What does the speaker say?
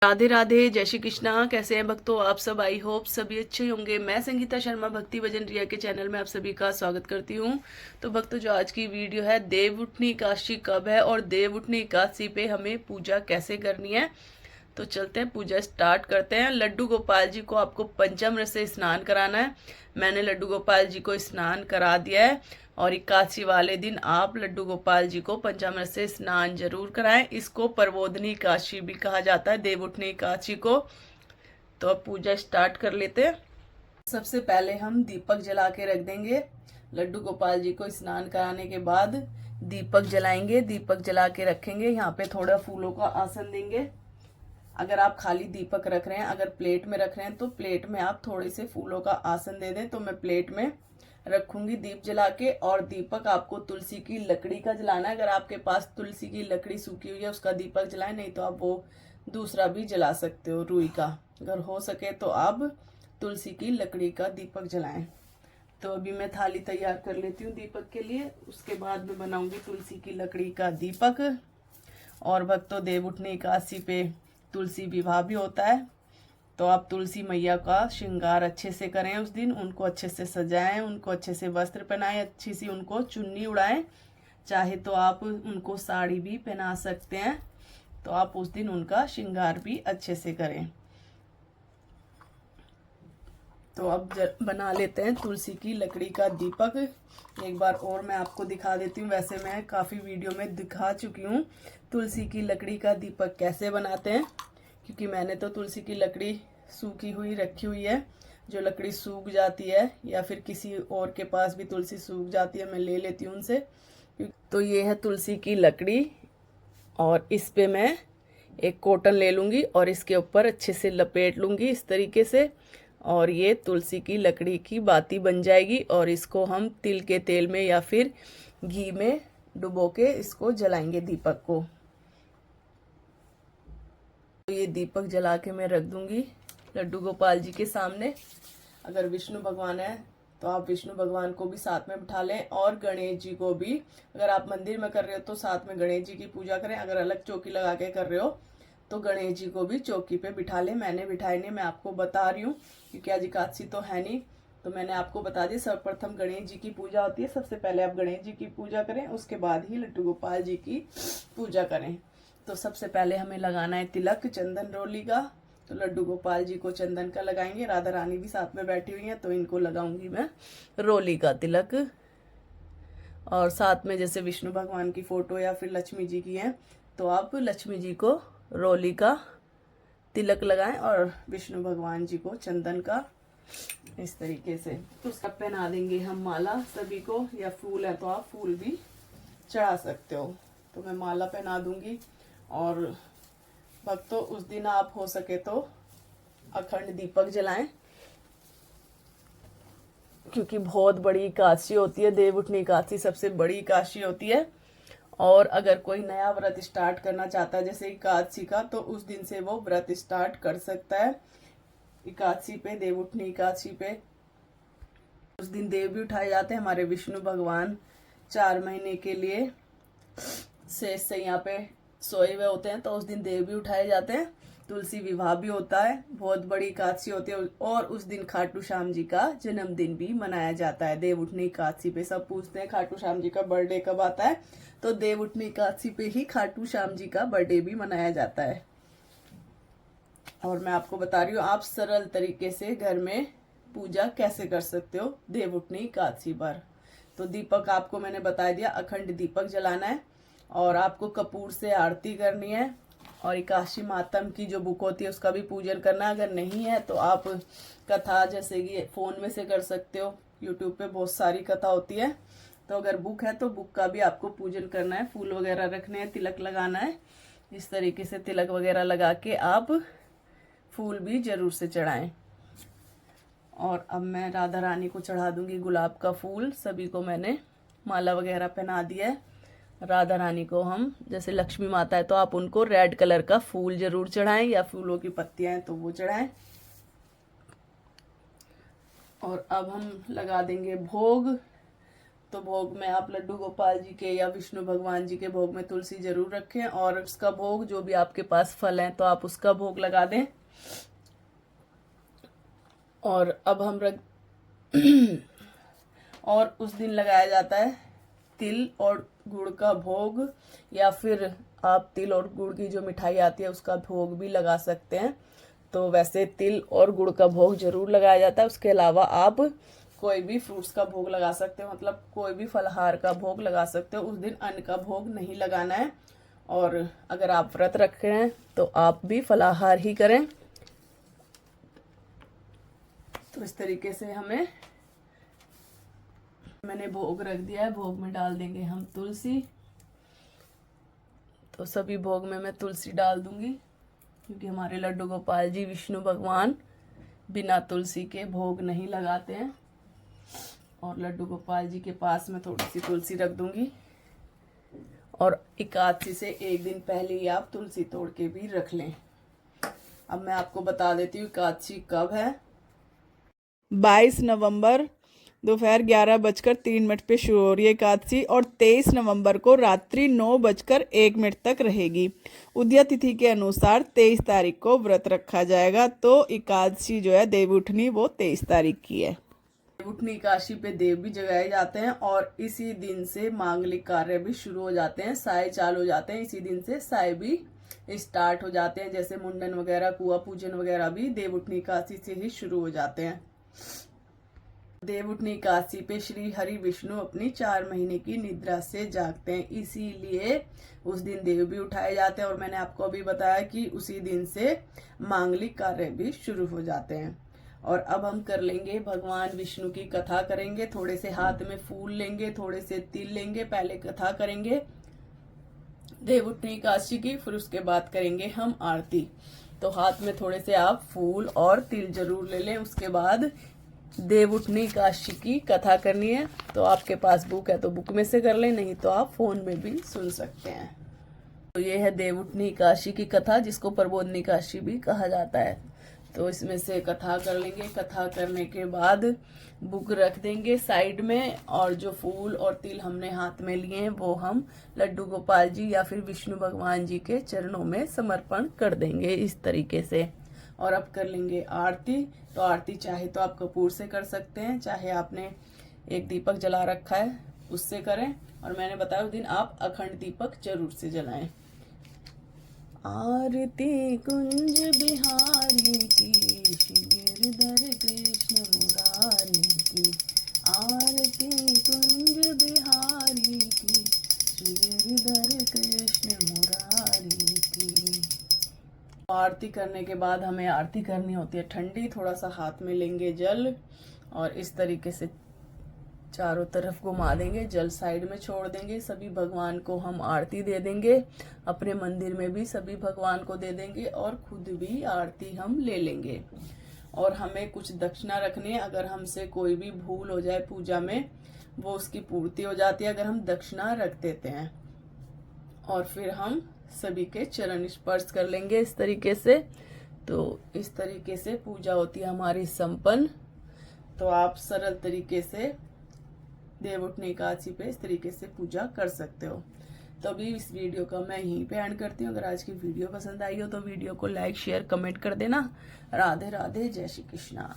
राधे राधे, जय श्री कृष्णा। कैसे हैं भक्तों आप सब? आई होप सभी अच्छे होंगे। मैं संगीता शर्मा भक्ति भजन रिया के चैनल में आप सभी का स्वागत करती हूँ। तो भक्तों, जो आज की वीडियो है, देवउठनी एकादशी कब है और देवउठनी एकादशी पे हमें पूजा कैसे करनी है, तो चलते हैं पूजा स्टार्ट करते हैं। लड्डू गोपाल जी को आपको पंचामृत से स्नान कराना है। मैंने लड्डू गोपाल जी को स्नान करा दिया है और एकादशी वाले दिन आप लड्डू गोपाल जी को पंचामृत से स्नान जरूर कराएं। इसको प्रबोधनी एकादशी भी कहा जाता है, देवउठनी एकादशी को। तो अब पूजा स्टार्ट कर लेते हैं। सबसे पहले हम दीपक जला के रख देंगे। लड्डू गोपाल जी को स्नान कराने के बाद दीपक जलाएंगे। दीपक जला के रखेंगे। यहाँ पे थोड़ा फूलों का आसन देंगे। अगर आप खाली दीपक रख रहे हैं, अगर प्लेट में रख रहे हैं, तो प्लेट में आप थोड़े से फूलों का आसन दे दें। तो मैं प्लेट में रखूंगी दीप जला के। और दीपक आपको तुलसी की लकड़ी का जलाना है। अगर आपके पास तुलसी की लकड़ी सूखी हुई है, उसका दीपक जलाएं, नहीं तो आप वो दूसरा भी जला सकते हो, रुई का। अगर हो सके तो आप तुलसी की लकड़ी का दीपक जलाएं। तो अभी मैं थाली तैयार कर लेती हूँ दीपक के लिए। उसके बाद मैं बनाऊंगी तुलसी की लकड़ी का दीपक। और भक्तों, देवउठनी एकादशी पे तुलसी विवाह भी होता है। तो आप तुलसी मैया का श्रृंगार अच्छे से करें उस दिन। उनको अच्छे से सजाएं, उनको अच्छे से वस्त्र पहनाएं, अच्छी सी उनको चुन्नी उड़ाएं। चाहे तो आप उनको साड़ी भी पहना सकते हैं। तो आप उस दिन उनका श्रृंगार भी अच्छे से करें। तो अब बना लेते हैं तुलसी की लकड़ी का दीपक। एक बार और मैं आपको दिखा देती हूँ। वैसे मैं काफ़ी वीडियो में दिखा चुकी हूँ तुलसी की लकड़ी का दीपक कैसे बनाते हैं, क्योंकि मैंने तो तुलसी की लकड़ी सूखी हुई रखी हुई है। जो लकड़ी सूख जाती है या फिर किसी और के पास भी तुलसी सूख जाती है, मैं ले लेती हूँ उनसे। तो ये है तुलसी की लकड़ी और इस पे मैं एक कॉटन ले लूँगी और इसके ऊपर अच्छे से लपेट लूँगी इस तरीके से। और ये तुलसी की लकड़ी की बाती बन जाएगी और इसको हम तिल के तेल में या फिर घी में डुबो के इसको जलाएंगे दीपक को। तो ये दीपक जला के मैं रख दूंगी लड्डू गोपाल जी के सामने। अगर विष्णु भगवान है तो आप विष्णु भगवान को भी साथ में बिठा लें और गणेश जी को भी। अगर आप मंदिर में कर रहे हो तो साथ में गणेश जी की पूजा करें। अगर अलग चौकी लगा के कर रहे हो तो गणेश जी को भी चौकी पे बिठा लें। मैंने बिठाए नहीं, मैं आपको बता रही हूँ, क्योंकि आज एकादशी तो है नहीं, तो मैंने आपको बता दिया। सर्वप्रथम गणेश जी की पूजा होती है। सबसे पहले आप गणेश जी की पूजा करें, उसके बाद ही लड्डू गोपाल जी की पूजा करें। तो सबसे पहले हमें लगाना है तिलक चंदन रोली का। तो लड्डू गोपाल जी को चंदन का लगाएंगे। राधा रानी भी साथ में बैठी हुई हैं, तो इनको लगाऊंगी मैं रोली का तिलक। और साथ में जैसे विष्णु भगवान की फोटो या फिर लक्ष्मी जी की है, तो आप लक्ष्मी जी को रोली का तिलक लगाएं और विष्णु भगवान जी को चंदन का, इस तरीके से। तो सब पहना देंगे हम माला सभी को, या फूल है तो आप फूल भी चढ़ा सकते हो। तो मैं माला पहना दूंगी। और भक्तों, उस दिन आप हो सके तो अखंड दीपक जलाएं, क्योंकि बहुत बड़ी एकादशी होती है। देवउठनी एकादशी सबसे बड़ी एकादशी होती है। और अगर कोई नया व्रत स्टार्ट करना चाहता है जैसे एकादशी का, तो उस दिन से वो व्रत स्टार्ट कर सकता है। एकादशी पे, देवउठनी एकादशी पे उस दिन देव भी उठाए जाते हैं। हमारे विष्णु भगवान 4 महीने के लिए शेष से यहाँ पे सोए हुए होते हैं, तो उस दिन देव भी उठाए जाते हैं। तुलसी विवाह भी होता है, बहुत बड़ी एकादशी होती है। और उस दिन खाटू श्याम जी का जन्मदिन भी मनाया जाता है। देवउठनी एकादशी पे सब पूछते हैं खाटू श्याम जी का बर्थडे कब आता है, तो देवउठनी एकादशी पे ही खाटू श्याम जी का बर्थडे भी मनाया जाता है। और मैं आपको बता रही हूँ आप सरल तरीके से घर में पूजा कैसे कर सकते हो देवउठनी एकादशी पर। तो दीपक आपको मैंने बता दिया, अखंड दीपक जलाना है और आपको कपूर से आरती करनी है। और एकादशी मातम की जो बुक होती है उसका भी पूजन करना है। अगर नहीं है तो आप कथा जैसे कि फोन में से कर सकते हो, यूट्यूब पे बहुत सारी कथा होती है। तो अगर बुक है तो बुक का भी आपको पूजन करना है, फूल वगैरह रखने हैं, तिलक लगाना है। इस तरीके से तिलक वगैरह लगा के आप फूल भी जरूर से चढ़ाएं। और अब मैं राधा रानी को चढ़ा दूंगी गुलाब का फूल। सभी को मैंने माला वगैरह पहना दिया है। राधा रानी को हम, जैसे लक्ष्मी माता है तो आप उनको रेड कलर का फूल जरूर चढ़ाएं, या फूलों की पत्तियां हैं तो वो चढ़ाएं। और अब हम लगा देंगे भोग। तो भोग में आप लड्डू गोपाल जी के या विष्णु भगवान जी के भोग में तुलसी जरूर रखें, और उसका भोग जो भी आपके पास फल है तो आप उसका भोग लगा दें। और अब हम रख और उस दिन लगाया जाता है तिल और गुड़ का भोग, या फिर आप तिल और गुड़ की जो मिठाई आती है उसका भोग भी लगा सकते हैं। तो वैसे तिल और गुड़ का भोग जरूर लगाया जाता है। उसके अलावा आप कोई भी फ्रूट्स का भोग लगा सकते हो, मतलब कोई भी फलहार का भोग लगा सकते हो। उस दिन अन्न का भोग नहीं लगाना है। और अगर आप व्रत रख रहे हैं तो आप भी फलाहार ही करें। तो इस तरीके से मैंने भोग रख दिया है। भोग में डाल देंगे हम तुलसी। तो सभी भोग में मैं तुलसी डाल दूंगी, क्योंकि हमारे लड्डू गोपाल जी विष्णु भगवान बिना तुलसी के भोग नहीं लगाते हैं। और लड्डू गोपाल जी के पास में थोड़ी सी तुलसी रख दूंगी। और एकादशी से एक दिन पहले ही आप तुलसी तोड़ के भी रख लें। अब मैं आपको बता देती हूँ एकादशी कब है। 22 नवंबर दोपहर 11:03 पे शुरू हो रही है एकादशी, और 23 नवंबर को रात्रि 9:01 तक रहेगी। उदया तिथि के अनुसार 23 तारीख को व्रत रखा जाएगा। तो एकादशी जो है देवउठनी वो 23 तारीख की है। देवउठनी एकादशी पे देव भी जगाए जाते हैं, और इसी दिन से मांगलिक कार्य भी शुरू हो जाते हैं। साए चालू हो जाते हैं। इसी दिन से साए भी स्टार्ट हो जाते हैं, जैसे मुंडन वगैरह, कुआं पूजन वगैरह भी देवउठनी एकादशी से ही शुरू हो जाते हैं। देवउठनी एकादशी पे श्री हरि विष्णु अपनी 4 महीने की निद्रा से जागते हैं, इसीलिए उस दिन देव भी उठाए जाते हैं। और मैंने आपको अभी बताया कि उसी दिन से मांगलिक कार्य भी शुरू हो जाते हैं। और अब हम कर लेंगे भगवान विष्णु की कथा करेंगे। थोड़े से हाथ में फूल लेंगे, थोड़े से तिल लेंगे। पहले कथा करेंगे देवउठनी एकादशी की, फिर उसके बाद करेंगे हम आरती। तो हाथ में थोड़े से आप फूल और तिल जरूर ले लें। उसके बाद देवउठनी एकादशी की कथा करनी है। तो आपके पास बुक है तो बुक में से कर लें, नहीं तो आप फोन में भी सुन सकते हैं। तो ये है देवउठनी एकादशी की कथा, जिसको प्रबोधनी एकादशी भी कहा जाता है। तो इसमें से कथा कर लेंगे। कथा करने के बाद बुक रख देंगे साइड में, और जो फूल और तिल हमने हाथ में लिए हैं वो हम लड्डू गोपाल जी या फिर विष्णु भगवान जी के चरणों में समर्पण कर देंगे इस तरीके से। और अब कर लेंगे आरती। तो आरती चाहे तो आप कपूर से कर सकते हैं, चाहे आपने एक दीपक जला रखा है उससे करें। और मैंने बताया उस दिन आप अखंड दीपक जरूर से जलाएं। आरती कुंज बिहारी की, गिरधर कृष्ण मुरारी की। आरती कुंज बिहारी की, गिरधर कृष्ण मुरारी की। आरती करने के बाद हमें आरती करनी होती है ठंडी। थोड़ा सा हाथ में लेंगे जल, और इस तरीके से चारों तरफ घुमा देंगे। जल साइड में छोड़ देंगे। सभी भगवान को हम आरती दे देंगे। अपने मंदिर में भी सभी भगवान को दे देंगे, और खुद भी आरती हम ले लेंगे। और हमें कुछ दक्षिणा रखनी है। अगर हमसे कोई भी भूल हो जाए पूजा में, वो उसकी पूर्ति हो जाती है अगर हम दक्षिणा रख देते हैं। और फिर हम सभी के चरण स्पर्श कर लेंगे इस तरीके से। तो इस तरीके से पूजा होती है हमारी संपन्न। तो आप सरल तरीके से देवउठनी एकादशी पे इस तरीके से पूजा कर सकते हो। तो अभी इस वीडियो का मैं यहीं पे एंड करती हूँ। अगर आज की वीडियो पसंद आई हो तो वीडियो को लाइक, शेयर, कमेंट कर देना। राधे राधे, जय श्री कृष्णा।